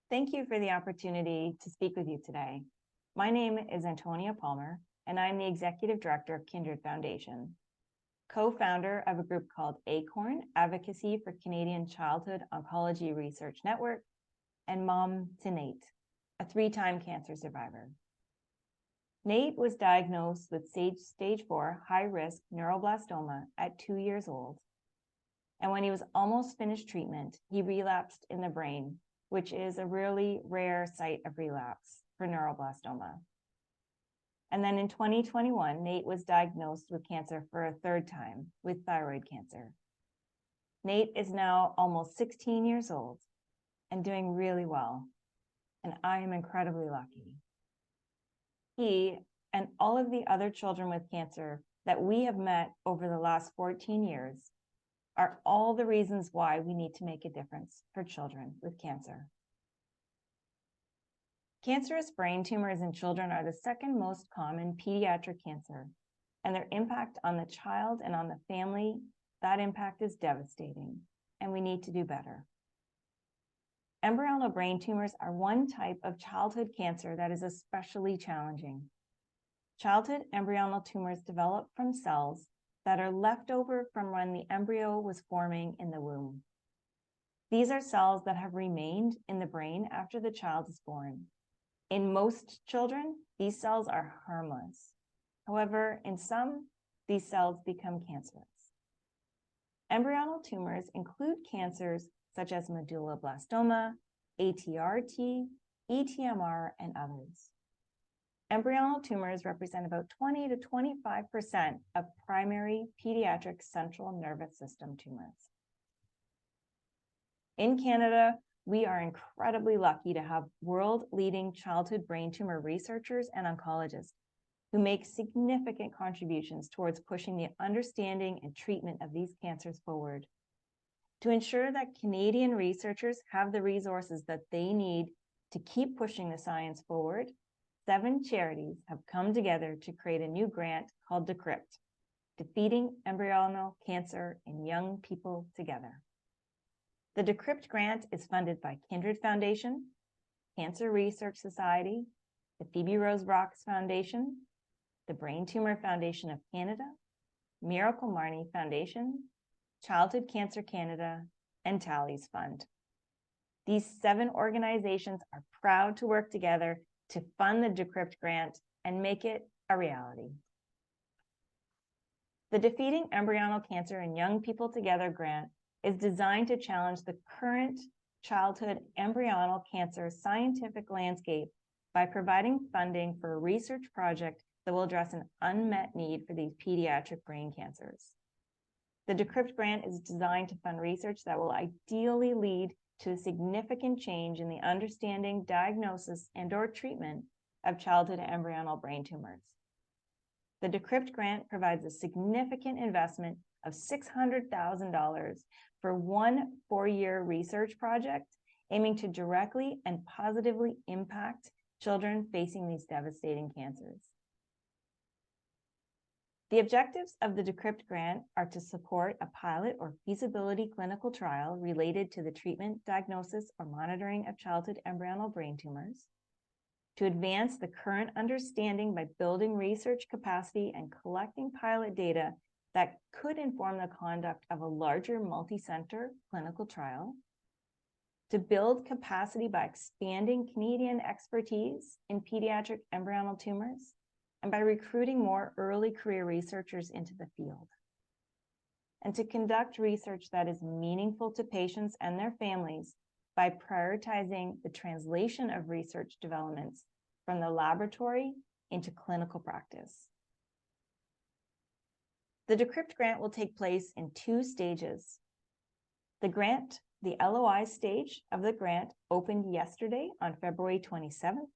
Thank you for the opportunity to speak with you today. My name is Antonia Palmer, and I'm the Executive Director of Kindred Foundation, co-founder of a group called ACORN, Advocacy for Canadian Childhood Oncology Research Network, and mom to Nate, a 3-time cancer survivor. Nate was diagnosed with stage 4 high-risk neuroblastoma at 2 years old. And when he was almost finished treatment, he relapsed in the brain, which is a really rare site of relapse for neuroblastoma. And then in 2021, Nate was diagnosed with cancer for a 3rd time, with thyroid cancer. Nate is now almost 16 years old and doing really well, and I am incredibly lucky. He and all of the other children with cancer that we have met over the last 14 years are all the reasons why we need to make a difference for children with cancer. Cancerous brain tumors in children are the 2nd most common pediatric cancer, and their impact on the child and on the family, that impact is devastating, and we need to do better. Embryonal brain tumors are one type of childhood cancer that is especially challenging. Childhood embryonal tumors develop from cells that are left over from when the embryo was forming in the womb. These are cells that have remained in the brain after the child is born. In most children, these cells are harmless. However, in some, these cells become cancerous. Embryonal tumors include cancers such as medulloblastoma, ATRT, ETMR, and others. Embryonal tumors represent about 20 to 25% of primary pediatric central nervous system tumors. In Canada, we are incredibly lucky to have world-leading childhood brain tumor researchers and oncologists who make significant contributions towards pushing the understanding and treatment of these cancers forward. To ensure that Canadian researchers have the resources that they need to keep pushing the science forward, 7 charities have come together to create a new grant called DECRYPT, Defeating Embryonal Cancer in Young People Together. The DECRYPT grant is funded by Kindred Foundation, Cancer Research Society, the Phoebe Rose Rocks Foundation, the Brain Tumour Foundation of Canada, Miracle Marnie Foundation, Childhood Cancer Canada, and Tali's fund. These 7 organizations are proud to work together to fund the DECRYPT grant and make it a reality. The Defeating Embryonal Cancer in Young People Together grant is designed to challenge the current childhood embryonal cancer scientific landscape by providing funding for a research project that will address an unmet need for these pediatric brain cancers. The DECRYPT grant is designed to fund research that will ideally lead to a significant change in the understanding, diagnosis, and/or treatment of childhood embryonal brain tumors. The DECRYPT grant provides a significant investment of $600,000 for one 4-year research project aiming to directly and positively impact children facing these devastating cancers. The objectives of the DECRYPT grant are to support a pilot or feasibility clinical trial related to the treatment, diagnosis, or monitoring of childhood embryonal brain tumors, to advance the current understanding by building research capacity and collecting pilot data that could inform the conduct of a larger multi-center clinical trial, to build capacity by expanding Canadian expertise in pediatric embryonal tumors, and by recruiting more early career researchers into the field, and to conduct research that is meaningful to patients and their families by prioritizing the translation of research developments from the laboratory into clinical practice. The DECRYPT grant will take place in 2 stages. The LOI stage of the grant opened yesterday on February 27th.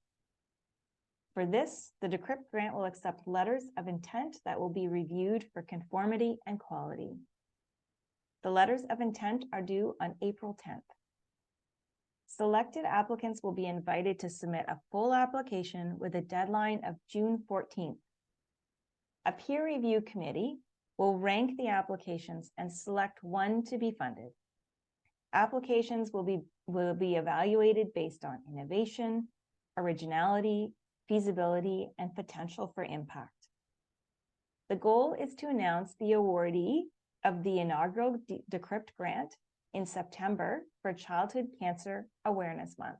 For this, the DECRYPT grant will accept letters of intent that will be reviewed for conformity and quality. The letters of intent are due on April 10th. Selected applicants will be invited to submit a full application with a deadline of June 14th. A peer review committee will rank the applications and select one to be funded. Applications will be evaluated based on innovation, originality, feasibility, and potential for impact. The goal is to announce the awardee of the inaugural DECRYPT grant in September for Childhood Cancer Awareness Month.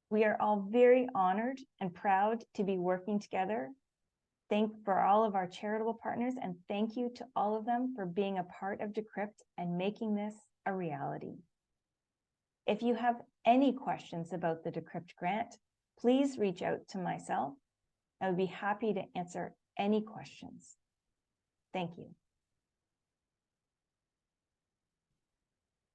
We are all very honored and proud to be working together. Thank for all of our charitable partners, and thank you to all of them for being a part of DECRYPT and making this a reality. If you have any questions about the DECRYPT grant, please reach out to myself. I would be happy to answer any questions. Thank you.